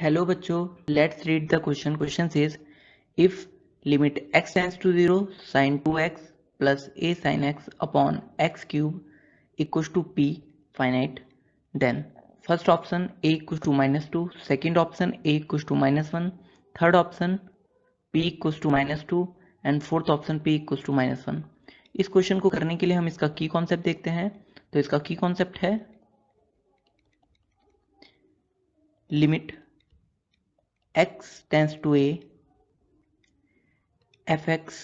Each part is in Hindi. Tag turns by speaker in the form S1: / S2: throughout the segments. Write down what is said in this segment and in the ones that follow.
S1: हेलो बच्चों, let's read the question. Question says if limit x tends to 0 sin 2x plus a sin x upon x cube equals to p finite, then first option a equals to -2, second option a equals to -1, third option p equals to -2 and fourth option p equals to -1. इस क्वेश्चन को करने के लिए हम इसका की कॉन्सेप्ट देखते हैं. तो इसका की कॉन्सेप्ट है limit x tends to a fx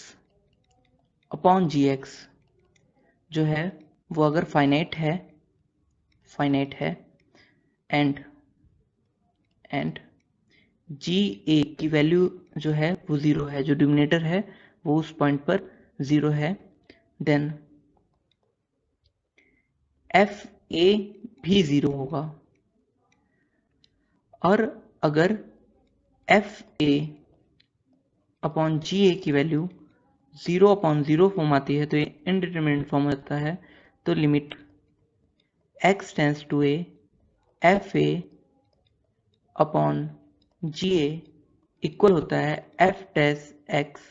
S1: upon gx जो है वो अगर फाइनाइट है एंड जी ए की वैल्यू जो है वो 0 है, जो डिनोमिनेटर है वो उस पॉइंट पर 0 है, देन एफ ए भी 0 होगा. और अगर एफ ए अपॉन जी ए की वैल्यू 0 अपॉन 0 फॉर्म आती है तो ये इनडिटरमिनेट फॉर्म हो जाता है. तो limit x tends to a f a upon g a equal होता है f dash x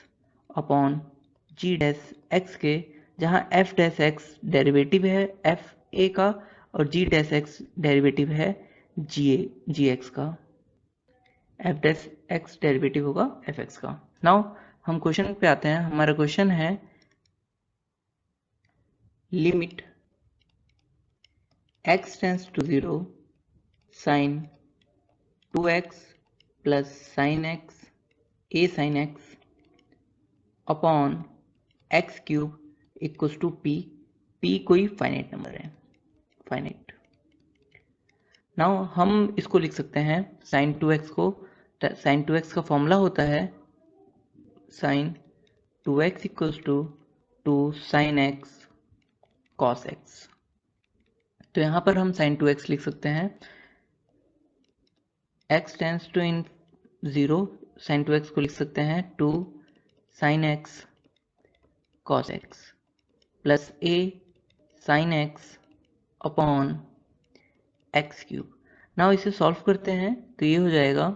S1: upon g dash x के, जहाँ एफ डैश एक्स डेरिवेटिव है एफ ए का और जी डैश एक्स डेरिवेटिव है जी एक्स का. एफ डैश एक्स डेरिवेटिव होगा एफ एक्स का. नाउ हम क्वेश्चन पे आते हैं. हमारा क्वेश्चन है limit x tends to 0 sine 2x plus sine x a sine x upon x cube equals to p. P कोई फाइनाइट नंबर है, फाइनाइट. नाउ हम इसको लिख सकते हैं साइन 2x को. साइन 2x का फॉर्मूला होता है sine 2x equals to 2 sine x cos x. तो यहाँ पर हम साइन 2x लिख सकते हैं x टेंड्स टू इन 0, साइन 2x को लिख सकते हैं 2 sine x cos x plus a sine x upon x cube. Now इसे सॉल्व करते हैं तो ये हो जाएगा,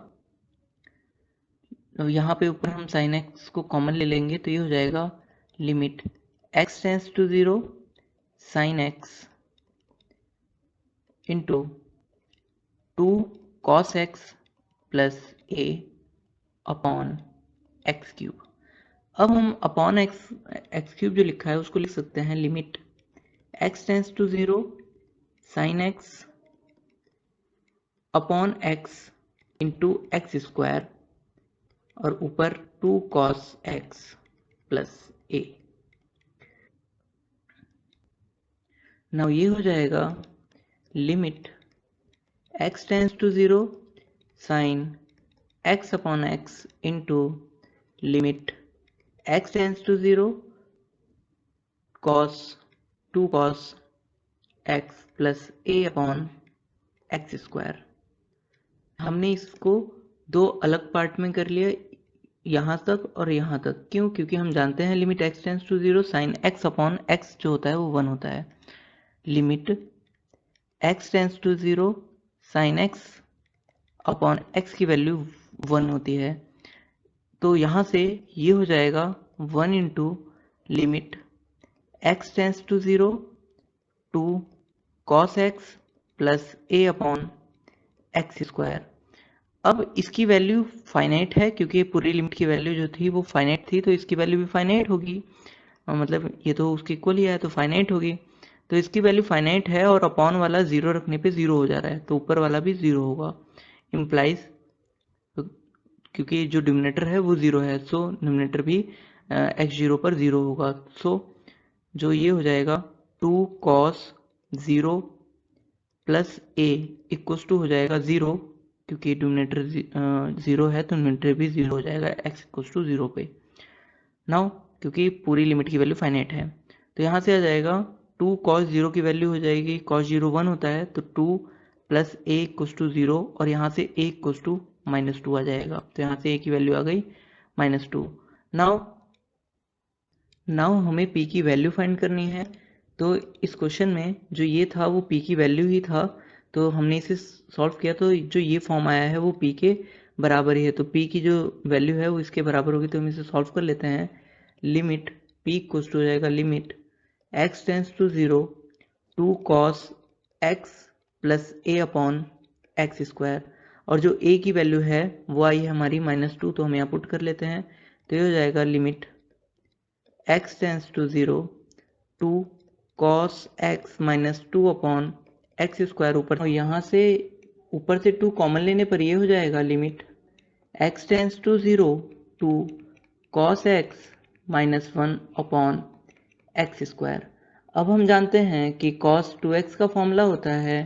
S1: तो यहाँ पे ऊपर हम साइन एक्स को कॉमन ले लेंगे तो ये हो जाएगा limit x tends to 0 sine x into 2 cos x plus a upon x cube. अब हम अपॉन एक्स क्यूब जो लिखा है उसको लिख सकते हैं limit x tends to 0 sine x upon x into x square और ऊपर 2 cos x plus a. Now ये हो जाएगा limit x tends to 0 sine x upon x into limit x tends to 0 cos 2 cos x plus a upon x square. हमने इसको दो अलग पार्ट में कर लिया, यहाँ तक और यहाँ तक. क्यों? क्योंकि हम जानते हैं limit x tends to 0 sine x upon x जो होता है वो 1 होता है. Limit x tends to 0 sine x upon x की वैल्यू 1 होती है. तो यहाँ से ये हो जाएगा 1 into limit x tends to 0 2 cos x plus a upon x square. अब इसकी वैल्यू फाइनाइट है क्योंकि पूरी लिमिट की वैल्यू जो थी वो फाइनाइट थी, तो इसकी वैल्यू भी फाइनाइट होगी. मतलब ये तो उसके इक्वल ही है तो फाइनाइट होगी. तो इसकी वैल्यू फाइनाइट है और अपॉन वाला 0 रखने पे 0 हो जा रहा है, तो ऊपर वाला भी 0 होगा. इम्प्लाइज क्योंकि जो डिनोमिनेटर है वो 0 है, सो डिनोमिनेटर भी x0 पर 0 होगा. सो जो ये हो जाएगा 2 cos 0 plus a equals to हो जाएगा 0, क्योंकि डिनोमिनेटर 0 है तो डिनोमिनेटर भी 0 हो जाएगा x इक्वल्स टू 0 पे. नाउ क्योंकि पूरी लिमिट की वैल्यू फाइनाइट है तो यहाँ से आ जाएगा 2 cos 0 की वैल्यू हो जाएगी, cos 0 1 होता है तो 2 प्लस a इक्वल्स टू 0 और यहाँ से a इक्वल्स टू -2 आ जाएगा. तो यहाँ से a की वैल्यू आ गई -2. नाउ हमें p की वैल्यू फाइंड करनी है. तो इस क्वेश्चन में जो ये था वो p की वैल्यू ही था, तो हमने इसे सॉल्व किया तो जो ये फॉर्म आया है वो p के बराबर ही है, तो p की जो वैल्यू है वो इसके बराबर होगी। तो हम इसे सॉल्व कर लेते हैं। लिमिट p इक्वल्स टू हो जाएगा limit x tends to 0 2 cos x plus a upon x square, और जो a की वैल्यू है वो आई है हमारी -2, तो हम यहाँ पुट कर लेते हैं। तो ये हो जाएगा limit x tends to 0 2 cos x minus 2 upon x square ऊपर, और यहाँ से ऊपर से 2 कॉमन लेने पर ये हो जाएगा limit x tends to 0 2 cos x minus 1 upon x square. अब हम जानते हैं कि cos 2x का फॉर्मूला होता है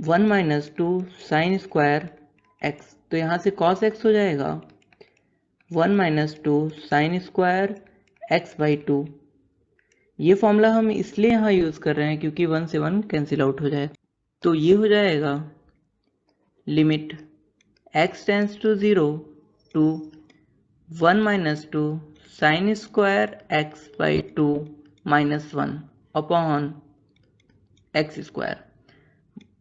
S1: 1 माइनस 2 साइन स्क्वायर x, तो यहाँ से cos x हो जाएगा 1 minus 2 sine square x by 2। ये फॉर्मूला हम इसलिए यहाँ यूज़ कर रहे हैं क्योंकि 1 से 1 कैंसिल आउट हो जाए। तो ये हो जाएगा limit x tends to 0 two 1 minus 2 sine square x by 2 minus 1 upon x square.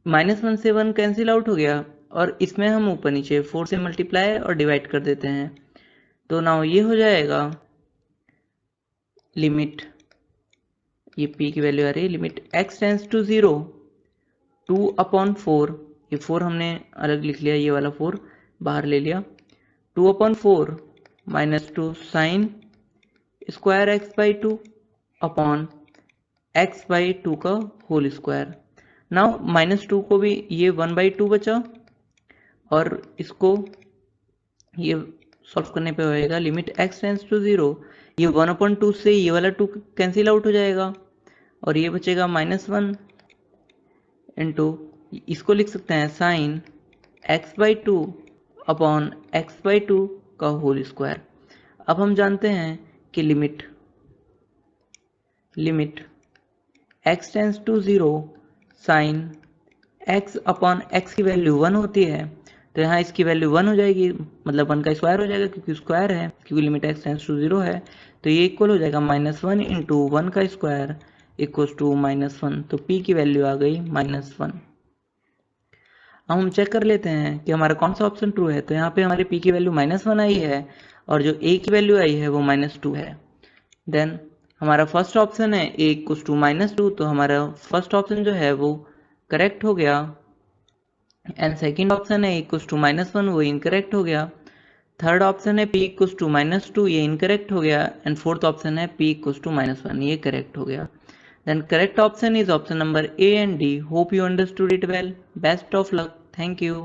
S1: -1 से 1 कैंसिल आउट हो गया, और इसमें हम ऊपर नीचे 4 से मल्टीप्लाई और डिवाइड कर देते हैं। तो नाउ ये हो जाएगा लिमिट, ये p की वैल्यू आ रही है, limit x tends to 0 2 upon 4, ये 4 हमने अलग लिख लिया, ये वाला 4 बाहर ले लिया, 2 upon 4 minus 2 sine square x by 2 upon x by 2 का होल स्क्वायर। नाउ -2 को भी ये 1 बाई 2 बचा, और इसको ये सॉल्व करने पे होएगा लिमिट x टेंस टू 0, ये 1/2 से ये वाला 2 कैंसिल आउट हो जाएगा, और ये बचेगा -1 इंटू, इसको लिख सकते हैं sine x by 2 upon x by 2 का होल स्क्वायर। अब हम जानते हैं कि limit x tends to 0 sine x upon x की वैल्यू 1 होती है, तो यहाँ इसकी वैल्यू 1 हो जाएगी, मतलब 1 का स्क्वायर हो जाएगा क्योंकि स्क्वायर है, क्योंकि लिमिट x टेंस टू 0 है। तो ये इक्वल हो जाएगा -1 इंटू 1 का स्क्वायर इक्वल्स टू -1, तो p की वैल्यू आ गई -1। अब हम चेक कर लेते हैं कि हमारा कौन सा ऑप्शन ट्रू है। तो यहाँ पे हमारे p की वैल्यू -1 आई है, और जो a की वैल्यू आई है वो -2 है। देन हमारा फर्स्ट ऑप्शन है a इक्वल्स टू -2, तो हमारा फर्स्ट ऑप्शन जो है वो करेक्ट हो गया, एंड सेकेंड ऑप्शन है इक्वल्स टू -1, वो इनकरेक्ट हो गया। थर्ड ऑप्शन है p इक्वल्स टू -2, ये इनकरेक्ट हो गया, एंड फोर्थ ऑप्शन है p इक्वल्स टू -1, ये करेक्ट हो गया। Then correct option is option number A and D. Hope you understood it well. Best of luck. Thank you.